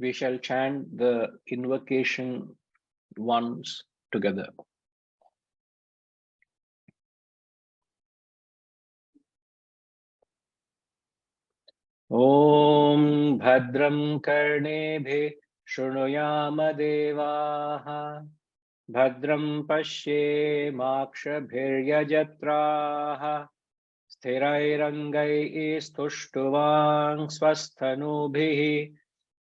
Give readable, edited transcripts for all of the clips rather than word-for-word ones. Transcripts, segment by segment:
we shall chant the invocation once together. Om Bhadram Karnebhe Shrunuyama Devaha Bhadram Pashye Makshabhiryajatraha Sthirairangai Istushtuvang Swasthanubhihi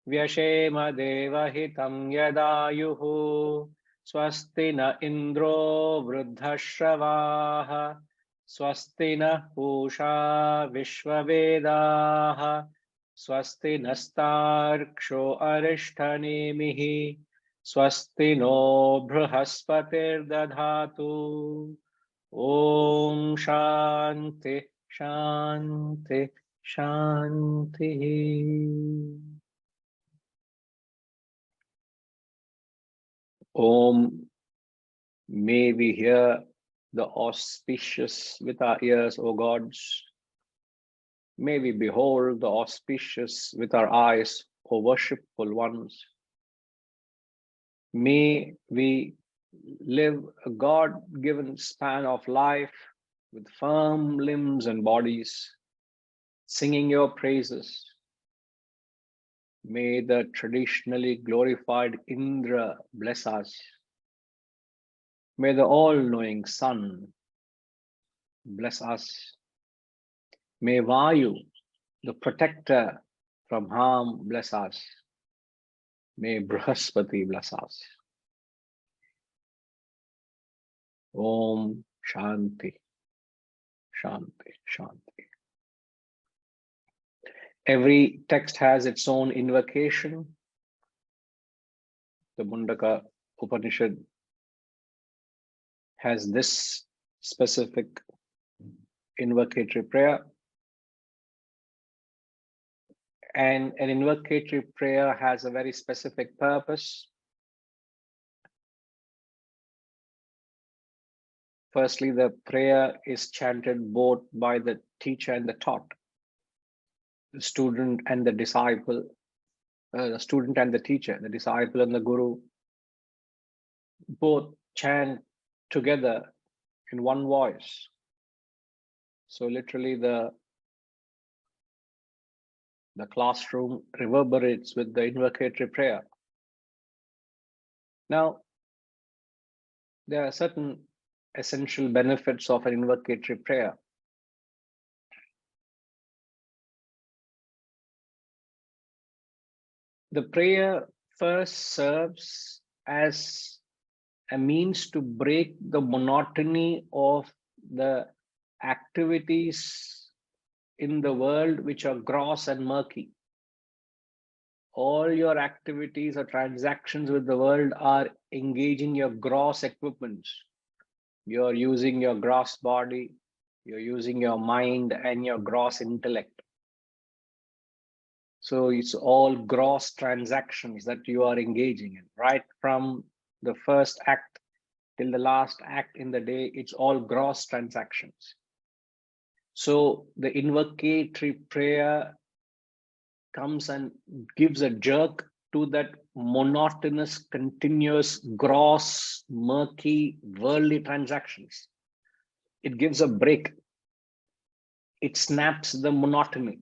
Vyashema Devahitam Yadayuhu Swasti na Indro Vruddhashavaha Swasti na Pusha Vishwavedaha Swasti nastarksho Arishthanemihi Swasti no Brahaspatir Dadhatu Om Shanti Shanti Shanti. Om, may we hear the auspicious with our ears, O gods. May we behold the auspicious with our eyes, O worshipful ones. May we live a God-given span of life with firm limbs and bodies, singing your praises. May the traditionally glorified Indra bless us. May the all-knowing Sun bless us. May Vayu, the protector from harm, bless us. May Brihaspati bless us. Om Shanti, Shanti, Shanti. Every text has its own invocation. The Mundaka Upanishad has this specific invocatory prayer. And an invocatory prayer has a very specific purpose. Firstly, the prayer is chanted both by the teacher and the taught, the student and the disciple, the student and the teacher, the disciple and the guru, both chant together in one voice. So literally the classroom reverberates with the invocatory prayer. Now, there are certain essential benefits of an invocatory prayer. The prayer first serves as a means to break the monotony of the activities in the world which are gross and murky. All your activities or transactions with the world are engaging your gross equipments. You're using your gross body, you're using your mind and your gross intellect. So it's all gross transactions that you are engaging in, right from the first act till the last act in the day. It's all gross transactions. So the invocatory prayer comes and gives a jerk to that monotonous, continuous, gross, murky, worldly transactions. It gives a break. It snaps the monotony.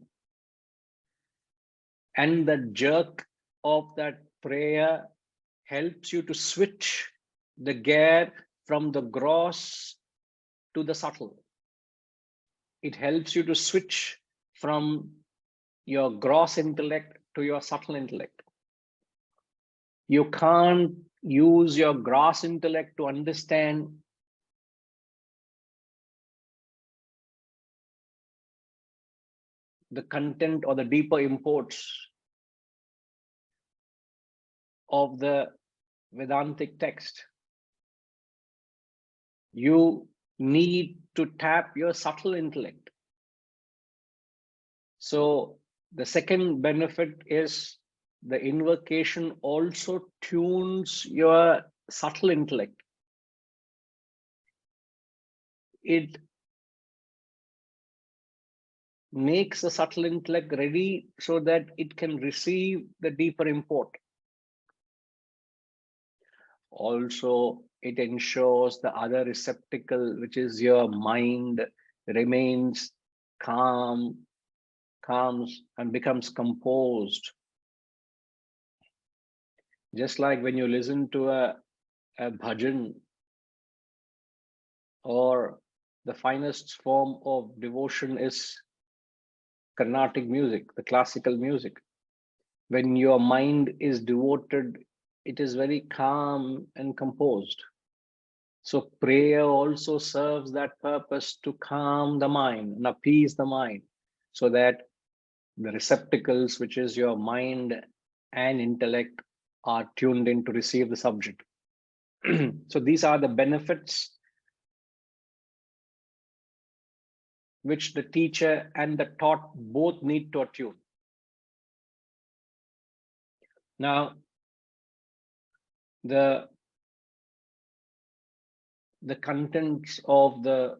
And the jerk of that prayer helps you to switch the gear from the gross to the subtle. It helps you to switch from your gross intellect to your subtle intellect. You can't use your gross intellect to understand the content or the deeper imports of the Vedantic text. You need to tap your subtle intellect. So the second benefit is the invocation also tunes your subtle intellect. It makes the subtle intellect ready so that it can receive the deeper import. Also, it ensures the other receptacle, which is your mind, remains calms and becomes composed. Just like when you listen to a bhajan, or the finest form of devotion is Carnatic music, the classical music. When your mind is devoted, it is very calm and composed. So prayer also serves that purpose, to calm the mind and appease the mind, so that the receptacles, which is your mind and intellect, are tuned in to receive the subject. So these are the benefits which the teacher and the taught both need to attune. Now, the contents of the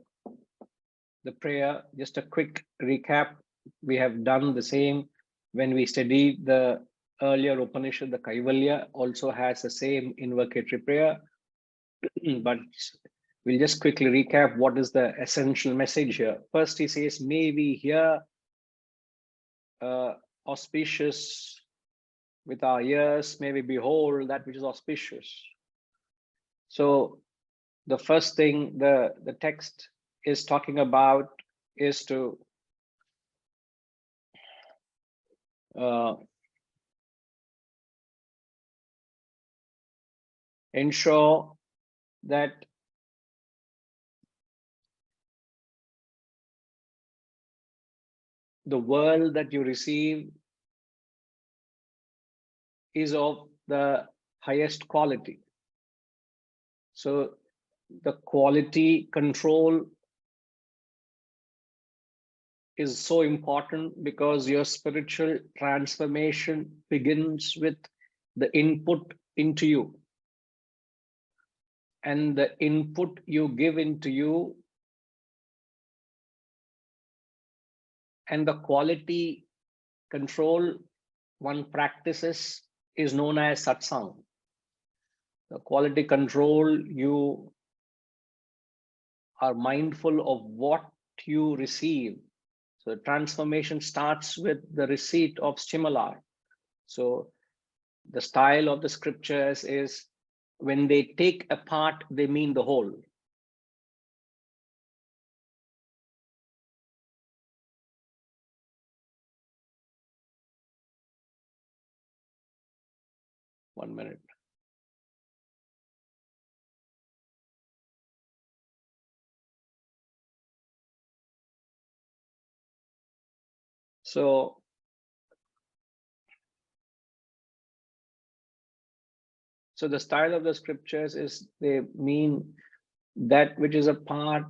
prayer, just a quick recap. We have done the same when we studied the earlier Upanishad. The Kaivalya also has the same invocatory prayer, but we'll just quickly recap what is the essential message here. First, he says, may we hear auspicious with our ears, may we behold that which is auspicious. So the first thing the text is talking about is to ensure that the world that you receive is of the highest quality. So the quality control is so important, because your spiritual transformation begins with the input into you. And the input you give into you and the quality control one practices is known as satsang. The quality control, you are mindful of what you receive. So transformation starts with the receipt of stimuli. So the style of the scriptures is, when they take a part, they mean the whole. One minute. So the style of the scriptures is, they mean that which is a part.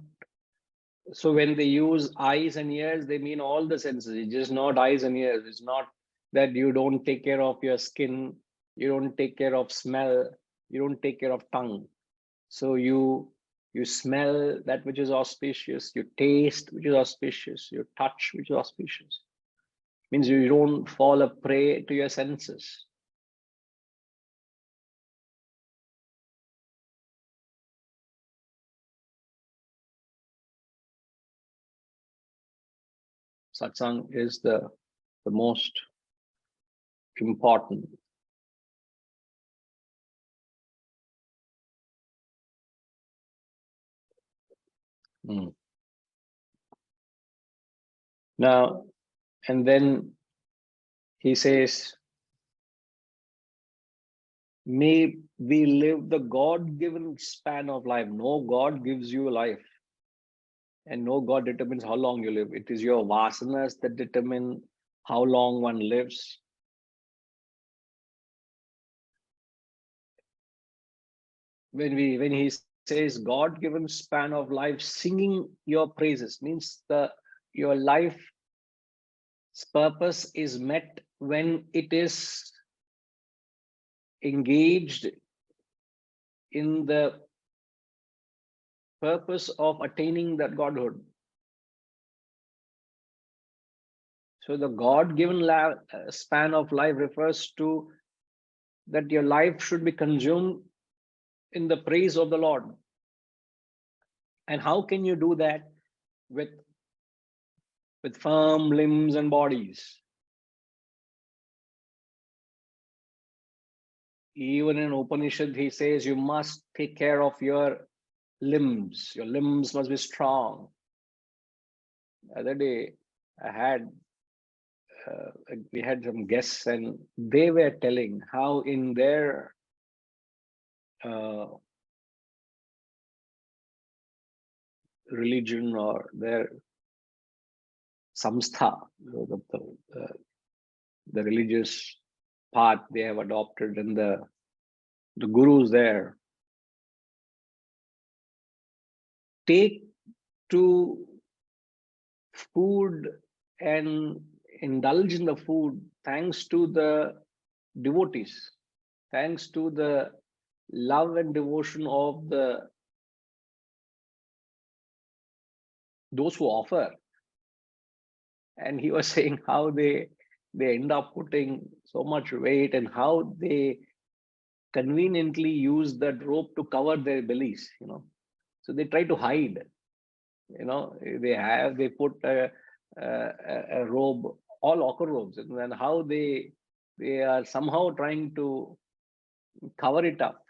So when they use eyes and ears, they mean all the senses. It's just not eyes and ears. It's not that you don't take care of your skin, you don't take care of smell, you don't take care of tongue. So you smell that which is auspicious, you taste which is auspicious, you touch which is auspicious. Means you don't fall a prey to your senses. Satsang is the most important. Now, and then he says, may we live the God-given span of life. No God gives you life, and no God determines how long you live. It is your vasanas that determine how long one lives. When he says God-given span of life, singing your praises means your life's purpose is met when it is engaged in the purpose of attaining that Godhood. So the God-given span of life refers to that your life should be consumed in the praise of the Lord. And how can you do that with firm limbs and bodies? Even in Upanishad, he says you must take care of your limbs. Your limbs must be strong. The other day, we had some guests, and they were telling how in their religion or their samstha, the religious path they have adopted, and the gurus there take to food and indulge in the food thanks to the devotees, thanks to the love and devotion of those who offer. And he was saying how they end up putting so much weight, and how they conveniently use that rope to cover their bellies, so they try to hide. They put a robe, all ochre robes, and then how they are somehow trying to cover it up.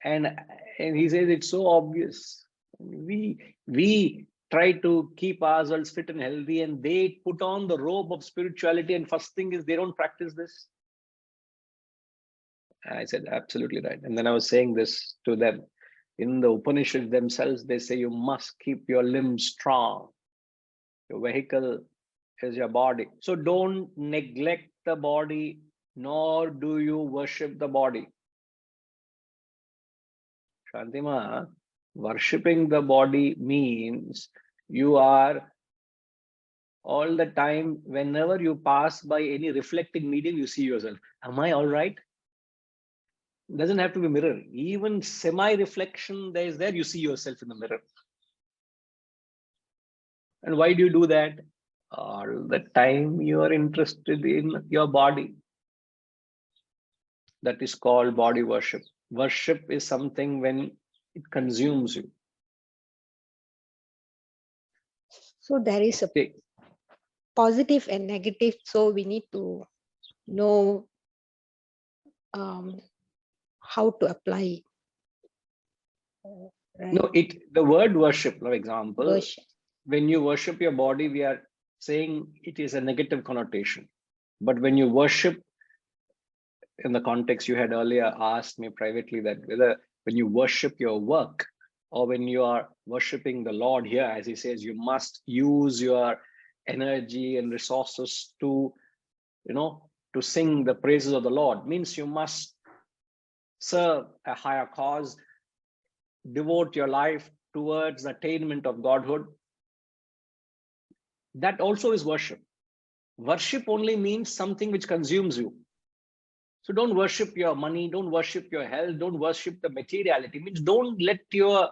And he says it's so obvious. We try to keep ourselves fit and healthy, and they put on the robe of spirituality, and first thing is they don't practice this. I said, absolutely right. And then I was saying this to them. In the Upanishads themselves, they say you must keep your limbs strong. Your vehicle is your body. So don't neglect the body, nor do you worship the body. Shantima, worshipping the body means you are all the time, whenever you pass by any reflecting medium, you see yourself. Am I all right? It doesn't have to be mirror. Even semi-reflection, there you see yourself in the mirror. And why do you do that? All the time you are interested in your body. That is called body worship. Worship is something when it consumes you. So there is a positive and negative. So we need to know how to apply. Right? No, the word worship, for example, when you worship your body, we are saying it is a negative connotation. But when you worship, in the context you had earlier asked me privately, that whether when you worship your work or when you are worshiping the Lord here, as he says, you must use your energy and resources to, to sing the praises of the Lord, means you must serve a higher cause, devote your life towards the attainment of Godhood. That also is worship. Worship only means something which consumes you. So don't worship your money, don't worship your health, don't worship the materiality. It means don't let your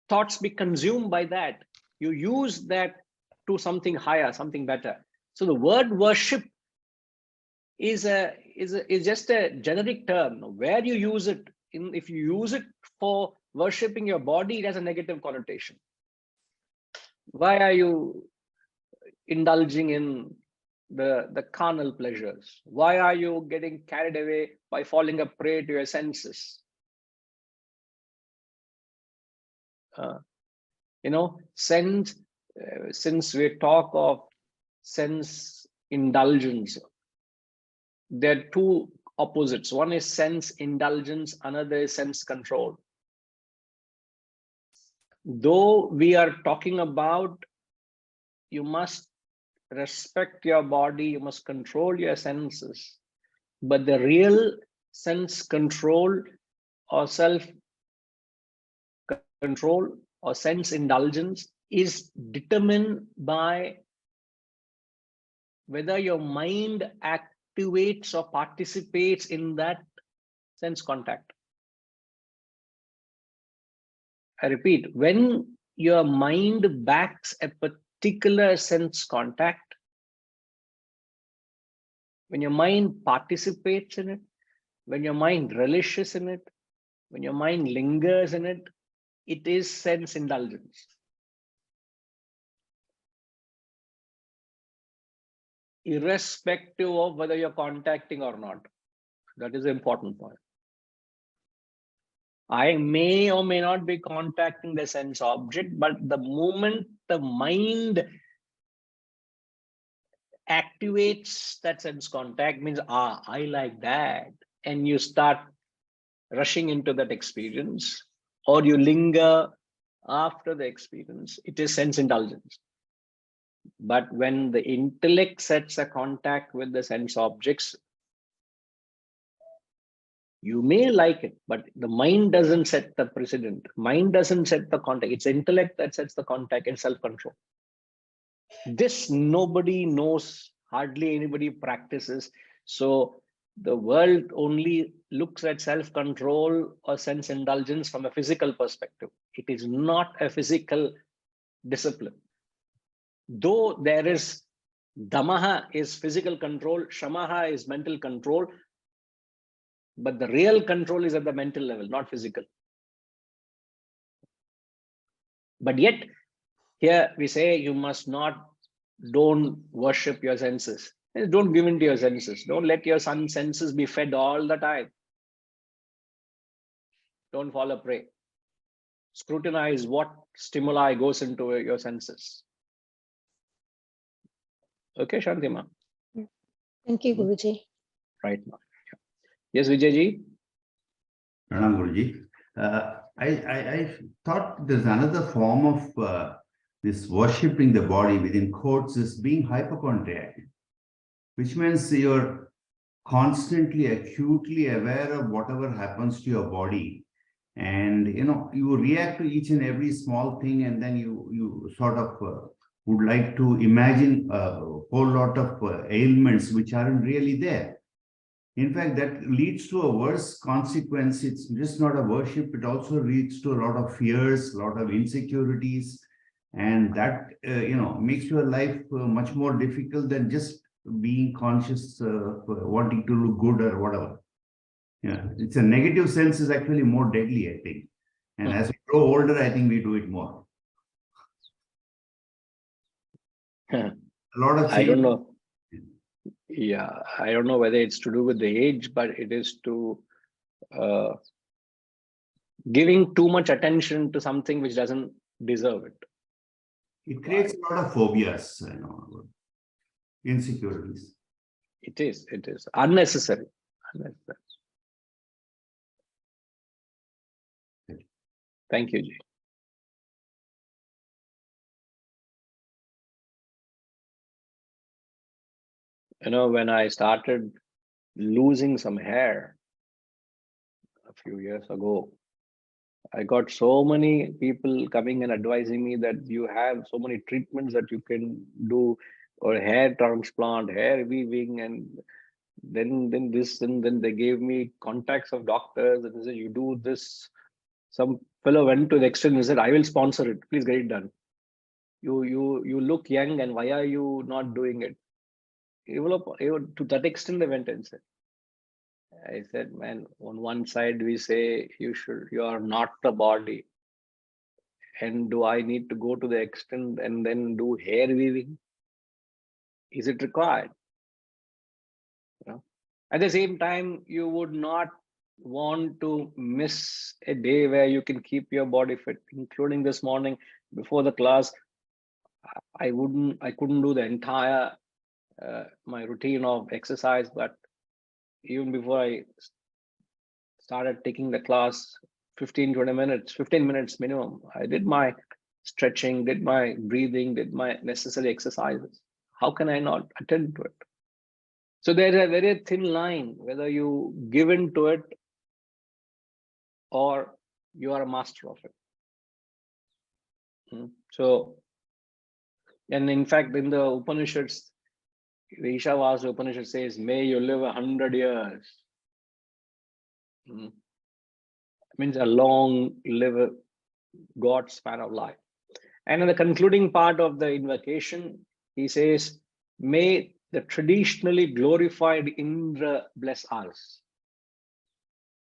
thoughts be consumed by that. You use that to something higher, something better. So the word worship is just a generic term. Where you use it, if you use it for worshiping your body, it has a negative connotation. Why are you indulging in the carnal pleasures? Why are you getting carried away by falling a prey to your senses? Since we talk of sense indulgence, there are two opposites. One is sense indulgence, another is sense control. Though we are talking about you must respect your body, you must control your senses, but the real sense control or self control or sense indulgence is determined by whether your mind activates or participates in that sense contact. I repeat, when your mind backs a particular sense contact, When your mind participates in it, when your mind relishes in it, when your mind lingers in it, it is sense indulgence. Irrespective of whether you're contacting or not. That is the important point. I may or may not be contacting the sense object, but the moment the mind activates that sense contact, means, I like that. And you start rushing into that experience, or you linger after the experience, it is sense indulgence. But when the intellect sets a contact with the sense objects, you may like it, but the mind doesn't set the precedent. Mind doesn't set the contact. It's intellect that sets the contact and self-control. This nobody knows, hardly anybody practices. So the world only looks at self-control or sense indulgence from a physical perspective. It is not a physical discipline. Though there is damaha is physical control, shamaha is mental control, but the real control is at the mental level, not physical. But yet, here we say you must not, don't worship your senses. Don't give in to your senses. Don't let your senses be fed all the time. Don't fall a prey. Scrutinize what stimuli goes into your senses. Okay, Shantima. Thank you, Guruji. Right now. Yes, Vijayji. Pranam Guruji. I thought there's another form of this worshipping the body within quotes is being hypochondriac, which means you're constantly acutely aware of whatever happens to your body, and you react to each and every small thing, and then you sort of would like to imagine a whole lot of ailments which aren't really there. In fact, that leads to a worse consequence. It's just not a worship, it also leads to a lot of fears, a lot of insecurities, and that makes your life much more difficult than just being conscious, wanting to look good or whatever. Yeah, it's a negative sense is actually more deadly, I think. And as we grow older, I think we do it more. A lot of change. I don't know. Yeah, I don't know whether it's to do with the age, but it is to giving too much attention to something which doesn't deserve it. It creates a lot of phobias, insecurities. It is unnecessary. Thank you, Ji. When I started losing some hair a few years ago, I got so many people coming and advising me that you have so many treatments that you can do, or hair transplant, hair weaving, and then this, and then they gave me contacts of doctors, and they said, you do this. Some fellow went to the extent and said, I will sponsor it, please get it done. You look young, and why are you not doing it? To that extent they went and said. I said, man, on one side we say you are not the body, and do I need to go to the extent and then do hair weaving? Is it required? At the same time, you would not want to miss a day where you can keep your body fit, including this morning before the class. I couldn't do the entire my routine of exercise, but even before I started taking the class, 15 minutes minimum, I did my stretching, did my breathing, did my necessary exercises. How can I not attend to it? So there's a very thin line whether you give in to it or you are a master of it. So, and in fact, in the Upanishads, the Ishavasya Upanishad says, may you live 100 years. Means a long live God span of life. And in the concluding part of the invocation, he says, may the traditionally glorified Indra bless us.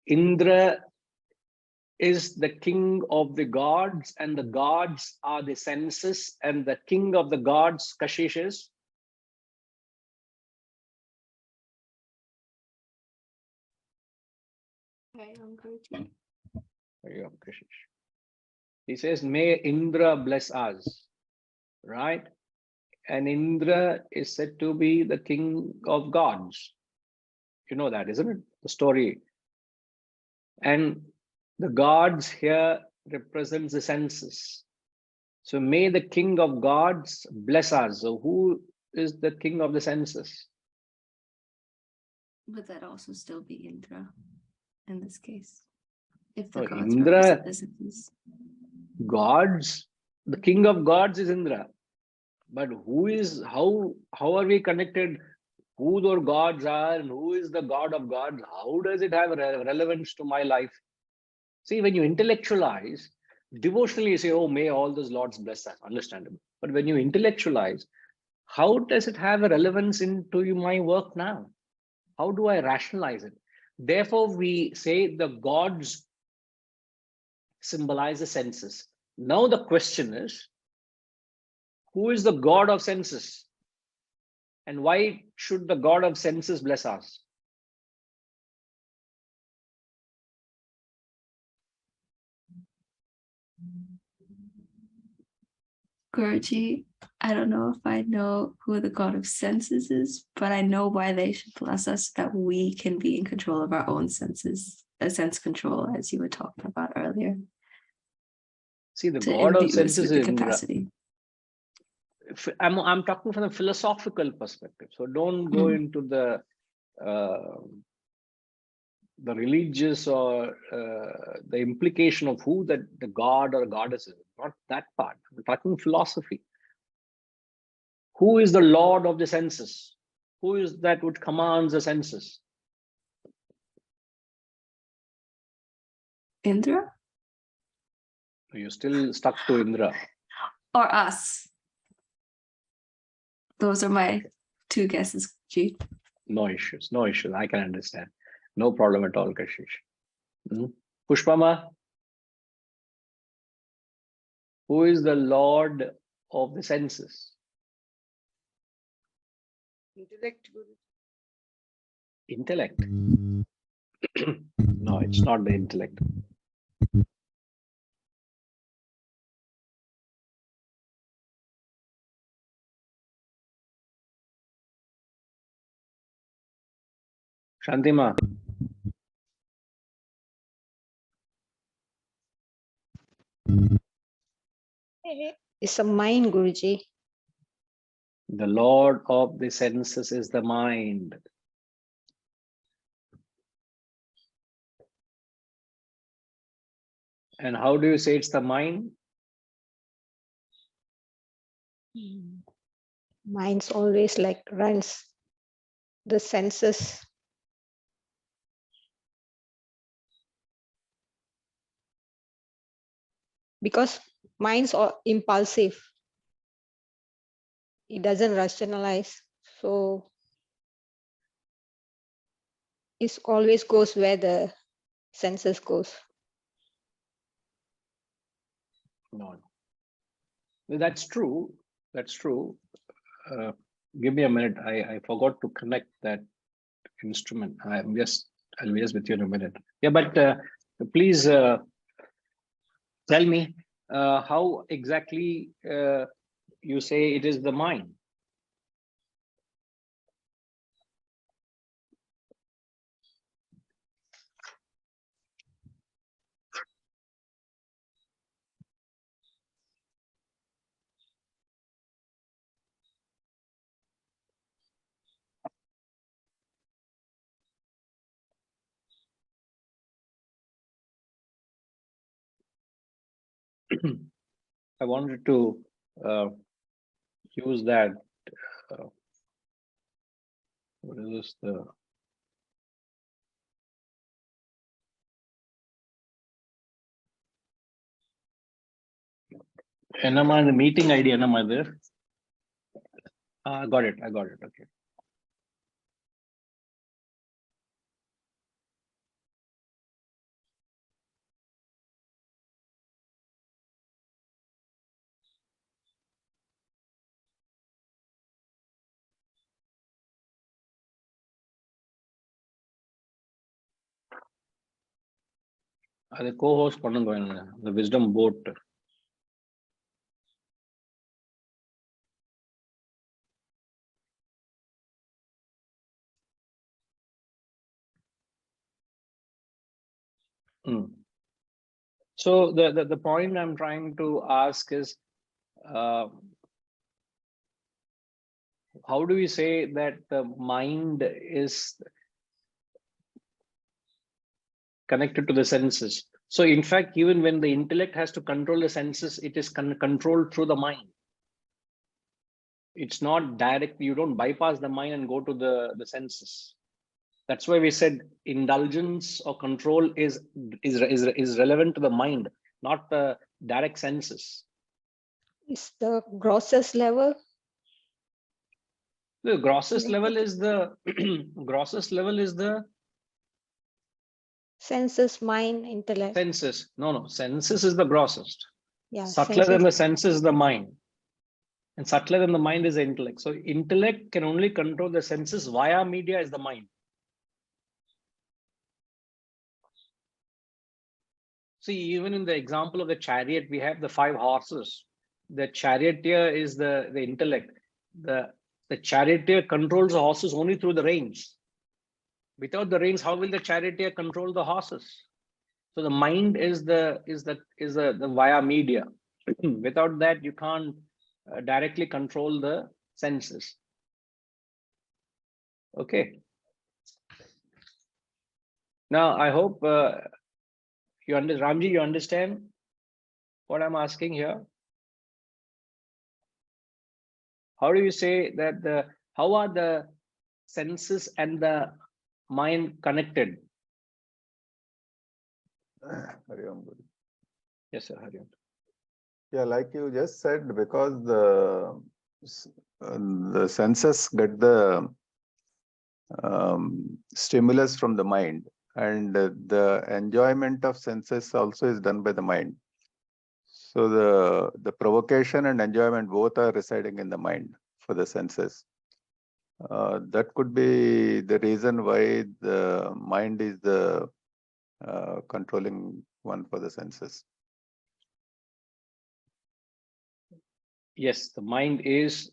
Indra is the king of the gods, and the gods are the senses, and the king of the gods, Kashish, is Kashish. He says, may Indra bless us, right? And Indra is said to be the king of gods. You know that, isn't it? The story. And the gods here represents the senses. So may the king of gods bless us. So who is the king of the senses? Would that also still be Indra in this case? If No, the gods Indra- represent the senses. Gods, the king of gods is Indra. But who is, how are we connected? Who those gods are and who is the god of gods? How does it have relevance to my life? See, when you intellectualize, devotionally you say, oh, may all those lords bless us, understandable. But when you intellectualize, how does it have a relevance into my work now? How do I rationalize it? Therefore, we say the gods symbolize the senses. Now the question is, who is the god of senses? And why should the god of senses bless us? Guruji, I don't know if I know who the god of senses is, but I know why they should bless us, so that we can be in control of our own senses, a sense control, as you were talking about earlier. See, the To god of imbue us senses with the is Indra. capacity. I'm talking from a philosophical perspective. So don't go Mm. into the religious or the implication of who the god or goddess is. Not that part. I'm talking philosophy. Who is the lord of the senses? Who is that which commands the senses? Indra You're still stuck to Indra. or us? Those are my two guesses, Guruji. No issues. No issues. I can understand. No problem at all, Kashish. Pushpama, who is the lord of the senses? Intellect, Guru. Intellect. No, it's not the intellect. Shantima, It's a mind, Guruji. the lord of the senses is the mind. And how do you say it's the mind? Mind's always like runs the senses. Because mind's impulsive. It doesn't rationalize. So it always goes where the senses goes. No. That's true. That's true. Give me a minute. I forgot to connect that instrument. I'll be just with you in a minute. Yeah, but please tell me how exactly you say it is the mind. I wanted to use that. What is this? The Enama, the meeting ID, Enama there. Got it. I got it. Okay. The co-host the wisdom boat. So the point I'm trying to ask is, how do we say that the mind is connected to the senses? So in fact, even when the intellect has to control the senses, it is controlled through the mind. It's not direct. You don't bypass the mind and go to the senses. That's why we said indulgence or control is relevant to the mind, not the direct senses. Is the grossest level? The grossest level is the grossest level is the Senses, mind, intellect. senses. No, senses is the grossest. Yeah, Subtler than senses. the senses is the mind. And subtler than the mind is the intellect. So intellect can only control the senses via media is the mind. See, even in the example of the chariot, we have the 5 horses. The charioteer is the intellect. The charioteer controls the horses only through the reins. Without the reins, how will the charioteer control the horses? So the mind is the via media. Without that, you can't directly control the senses. Okay. Now I hope Ramji, you understand what I'm asking here? How do you say that how are the senses and the mind connected? Yes, sir. Hari Om. Yeah, like you just said, because the senses get the stimulus from the mind, and the enjoyment of senses also is done by the mind. So the provocation and enjoyment both are residing in the mind for the senses. That could be the reason why the mind is the controlling one for the senses. Yes, the mind is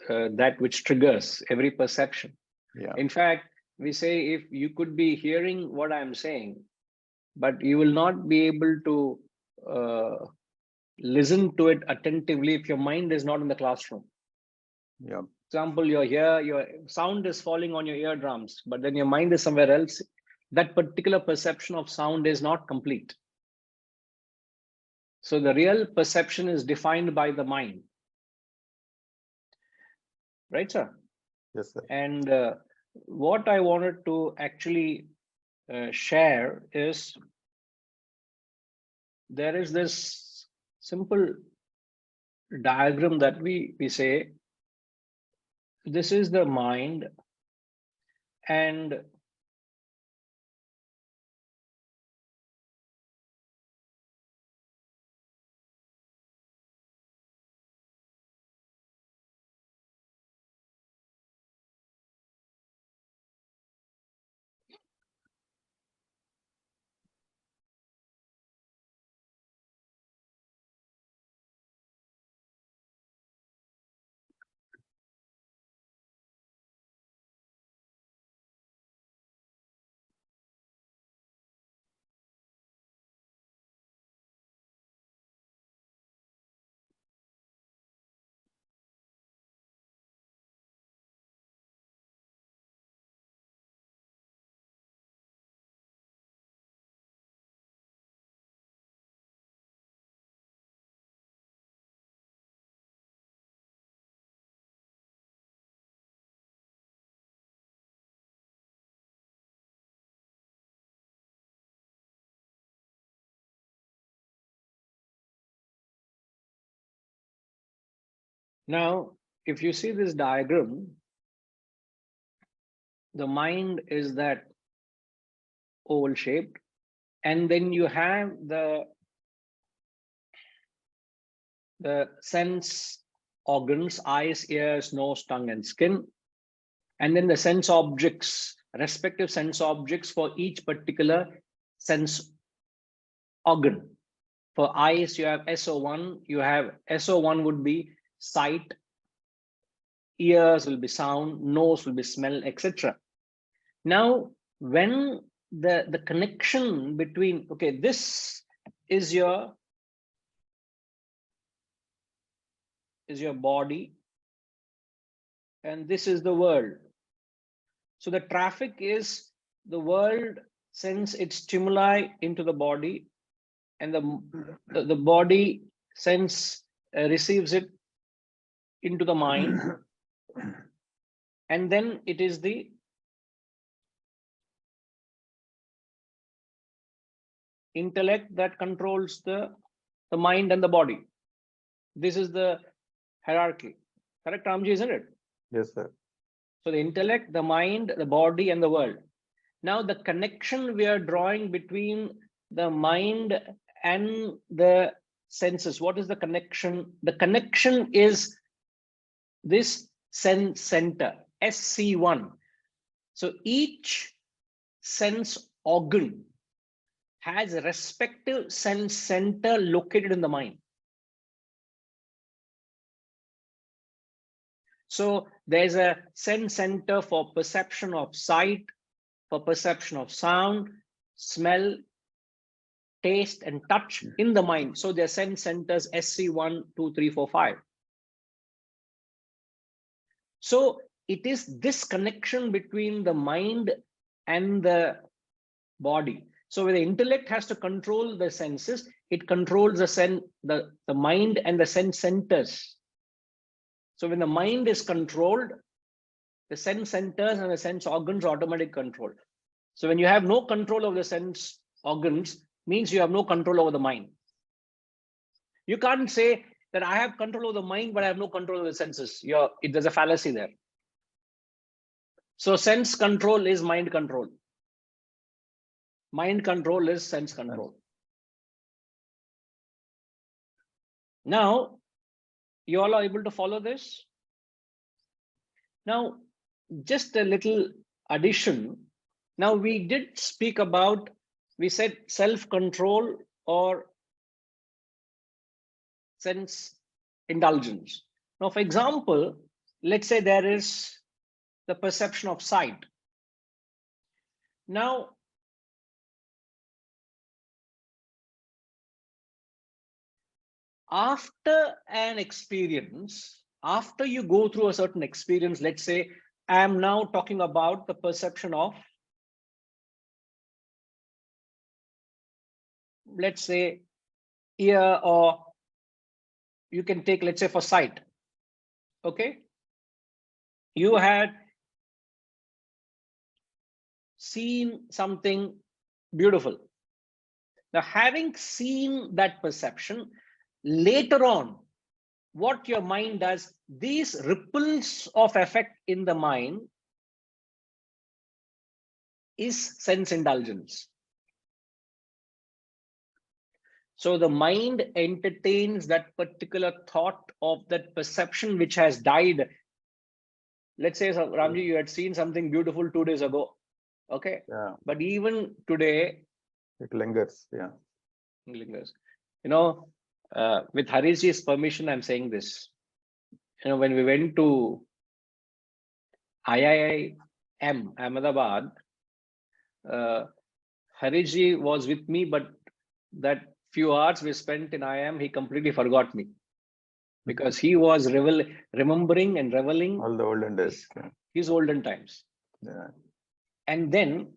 that which triggers every perception. Yeah. In fact, we say if you could be hearing what I'm saying, but you will not be able to listen to it attentively if your mind is not in the classroom. Yeah. Example, you're here, your sound is falling on your eardrums, but then your mind is somewhere else. That particular perception of sound is not complete. So the real perception is defined by the mind. Right, sir? Yes, sir. And what I wanted to actually share is there is this simple diagram that we say this is the mind, and now if you see this diagram, the mind is that oval shaped, and then you have the sense organs, eyes, ears, nose, tongue, and skin, and then the sense objects, respective sense objects for each particular sense organ. For eyes, you have SO1, you have SO1 would be sight, ears will be sound, nose will be smell, etc. Now, when the connection between, okay, this is your body, and this is the world. So the traffic is the world sends its stimuli into the body, and the body sends receives it into the mind, and then it is the intellect that controls the mind and the body. This is the hierarchy. Correct, Ramji, isn't it? Yes, sir. So the intellect, the mind, the body, and the world. Now the connection we are drawing between the mind and the senses. What is the connection? The connection is this sense center, SC1. So each sense organ has a respective sense center located in the mind. So there's a sense center for perception of sight, for perception of sound, smell, taste, and touch in the mind. So their sense centers SC1, 2, 3, 4, 5. So it is this connection between the mind and the body. So when the intellect has to control the senses, it controls the mind and the sense centers. So when the mind is controlled, the sense centers and the sense organs are automatically controlled. So when you have no control of the sense organs, means you have no control over the mind. You can't say that I have control over the mind, but I have no control over the senses. There's a fallacy there. So sense control is mind control. Mind control is sense control. Now, you all are able to follow this? Now, just a little addition. Now, we did speak about, we said self-control or sense indulgence. Now, for example, let's say there is the perception of sight. Now, after an experience, after you go through a certain experience, let's say, I am now talking about the perception of, let's say, ear, or you can take, let's say, for sight. Okay. You had seen something beautiful. Now, having seen that perception, later on, what your mind does, these ripples of effect in the mind is sense indulgence. So the mind entertains that particular thought of that perception which has died. Let's say, Ramji, you had seen something beautiful 2 days ago. Okay. Yeah. But even today, It lingers. Yeah. it lingers. You know, with Harishji's permission, I'm saying this. You know, when we went to IIM Ahmedabad, Harishji was with me, but that few hours we spent in IIM, he completely forgot me because he was remembering and reveling All the olden days. Yeah. his olden times. Yeah. And then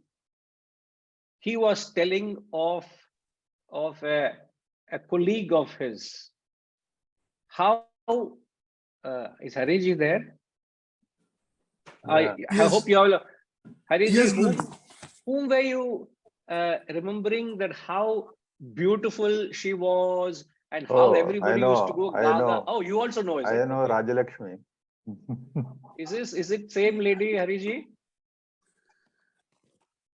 he was telling of a colleague of his. How is Harishji there? Yeah. I hope you all. Harishji, Yes, Guruji. whom were you remembering that how beautiful she was and how Oh, everybody used to go I gaga? know. Oh, you also know, is I it? know Okay. Rajalakshmi. Is it same lady, Harishji?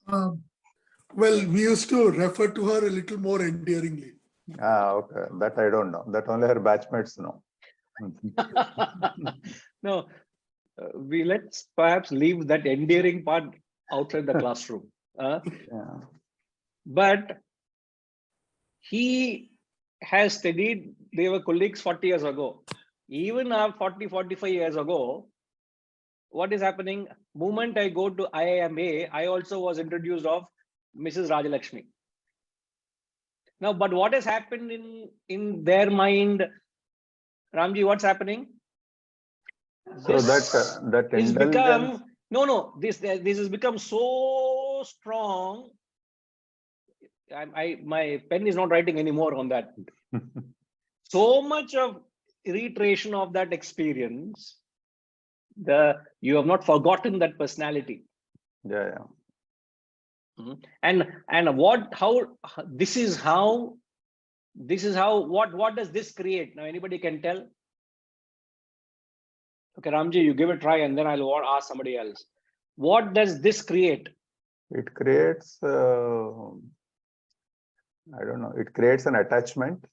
Well, we used to refer to her a little more endearingly. Okay. That I don't know. That only her batchmates know. No, let's perhaps leave that endearing part outside the classroom. Yeah. But He has studied, they were colleagues 40 years ago. Even 45 years ago, what is happening? Moment I go to IIMA, I also was introduced of Mrs. Rajalakshmi. Now, but what has happened in their mind, Ramji, what's happening? So that It's indulgence, become, no, this has become so strong. My pen is not writing anymore on that. So much of reiteration of that experience, you have not forgotten that personality. yeah. And what does this create? Now anybody can tell? Okay, Ramji, you give it a try and then I'll ask somebody else. What does this create? It creates, I don't know, it creates an attachment,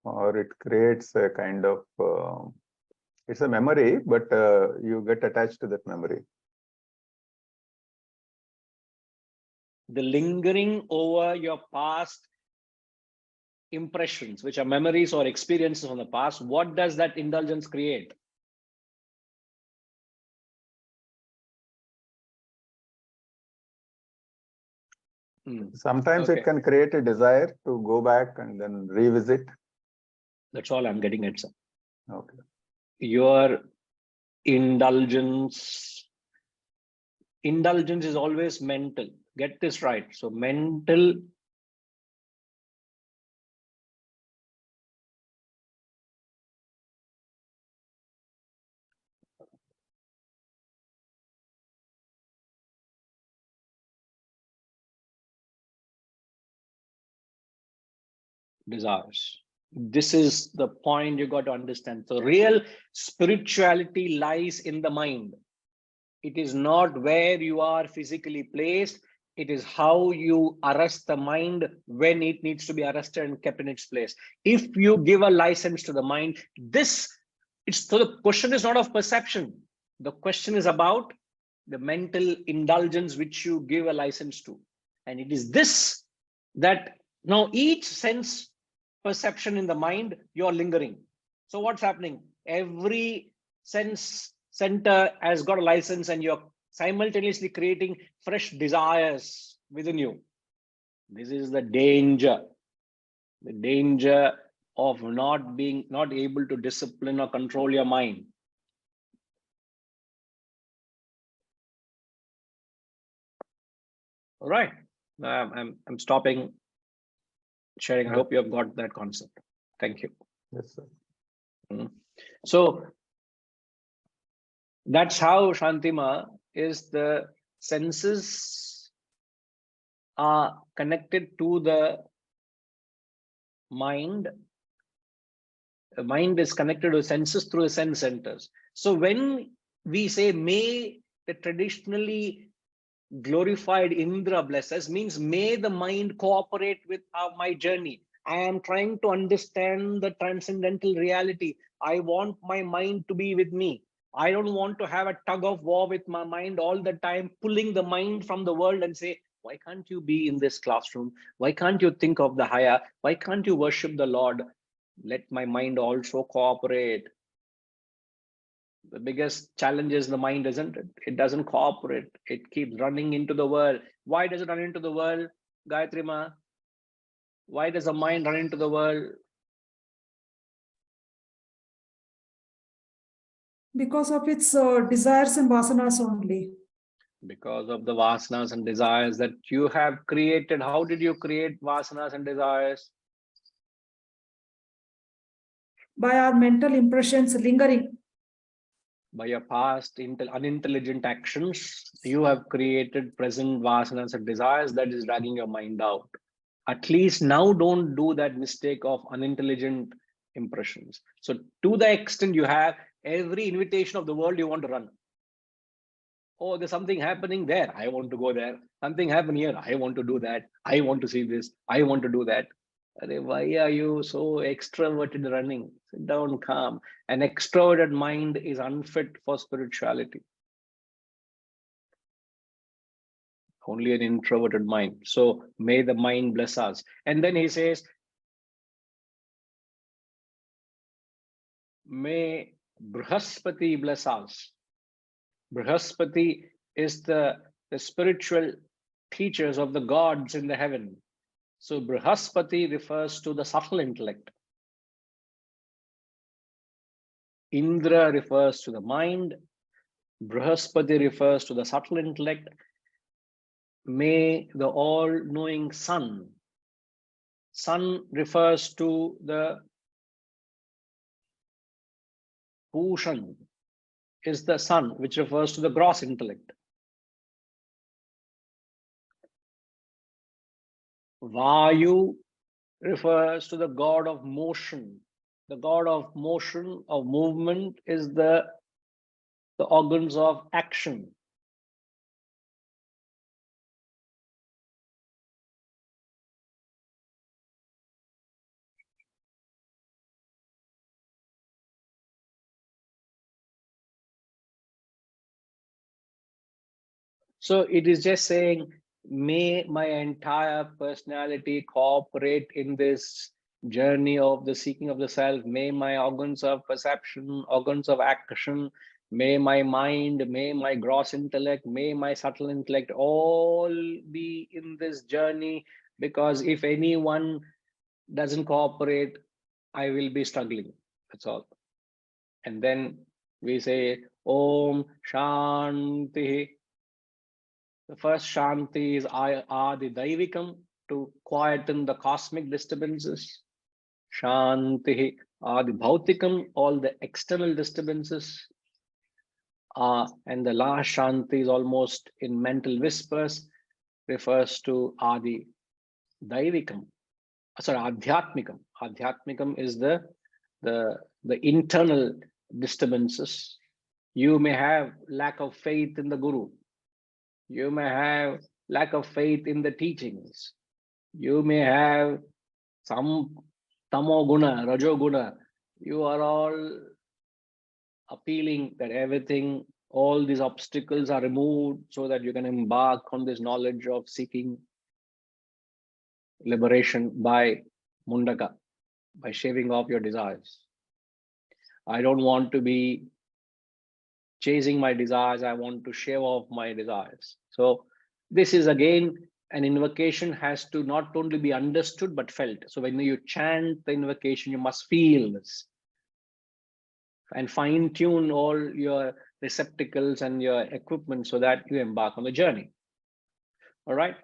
or it creates a kind of, it's a memory, but you get attached to that memory. The lingering over your past impressions, which are memories or experiences from the past, what does that indulgence create? Sometimes Okay. it can create a desire to go back and then revisit. That's all I'm getting at, sir. Okay. Your indulgence is always mental. Get this right. So mental desires. This is the point you got to understand. So real spirituality lies in the mind. It is not where you are physically placed. It is how you arrest the mind when it needs to be arrested and kept in its place. If you give a license to the mind, so the question is not of perception. The question is about the mental indulgence which you give a license to. And it is this that now each sense perception in the mind, you're lingering. So what's happening? Every sense center has got a license and you're simultaneously creating fresh desires within you. This is the danger of not able to discipline or control your mind. All right, I'm stopping sharing. I hope you have got that concept. Thank you. Yes, sir. So that's how, Shantima, is the senses are connected to the mind. The mind is connected to senses through the sense centers. So when we say, may the traditionally glorified Indra bless us, means may the mind cooperate with my journey. I am trying to understand the transcendental reality. I want my mind to be with me. I don't want to have a tug of war with my mind all the time, pulling the mind from the world and say, why can't you be in this classroom? Why can't you think of the higher? Why can't you worship the Lord? Let my mind also cooperate. The biggest challenge is the mind, isn't it? It doesn't cooperate. It keeps running into the world. Why does it run into the world, Gayatri Ma? Why does the mind run into the world? Because of its desires and vasanas only. Because of the vasanas and desires that you have created. How did you create vasanas and desires? By our mental impressions lingering. By your past unintelligent actions, you have created present vasanas and desires that is dragging your mind out. At least now don't do that mistake of unintelligent impressions. So to the extent you have every invitation of the world, you want to run. Oh, there's something happening there, I want to go there. Something happened here, I want to do that. I want to see this, I want to do that. Why are you so extroverted running? Sit down, calm. An extroverted mind is unfit for spirituality. Only an introverted mind. So may the mind bless us. And then he says, may Brihaspati bless us. Brihaspati is the spiritual teachers of the gods in the heaven. So Brihaspati refers to the subtle intellect. Indra refers to the mind. Brihaspati refers to the subtle intellect. May the all-knowing sun. Sun refers to the Bhushan, is the sun, which refers to the gross intellect. Vayu refers to the god of motion. The god of motion, of movement, is the organs of action. So it is just saying, may my entire personality cooperate in this journey of the seeking of the self. May my organs of perception, organs of action, may my mind, may my gross intellect, may my subtle intellect all be in this journey, because if anyone doesn't cooperate, I will be struggling. That's all. And then we say, Om Shanti. The first Shanti is Adi Daivikam, to quieten the cosmic disturbances. Shanti Adi Bhautikam, all the external disturbances. And the last Shanti is almost in mental whispers, refers to Adi Daivikam. Sorry, Adhyatmikam. Adhyatmikam is the internal disturbances. You may have lack of faith in the Guru. You may have lack of faith in the teachings. You may have some tamo guna, rajo guna. You are all appealing that everything, all these obstacles are removed so that you can embark on this knowledge of seeking liberation by Mundaka, by shaving off your desires. I don't want to be chasing my desires. I want to shave off my desires. So this is again, an invocation has to not only be understood, but felt. So when you chant the invocation, you must feel this and fine tune all your receptacles and your equipment so that you embark on the journey. All right.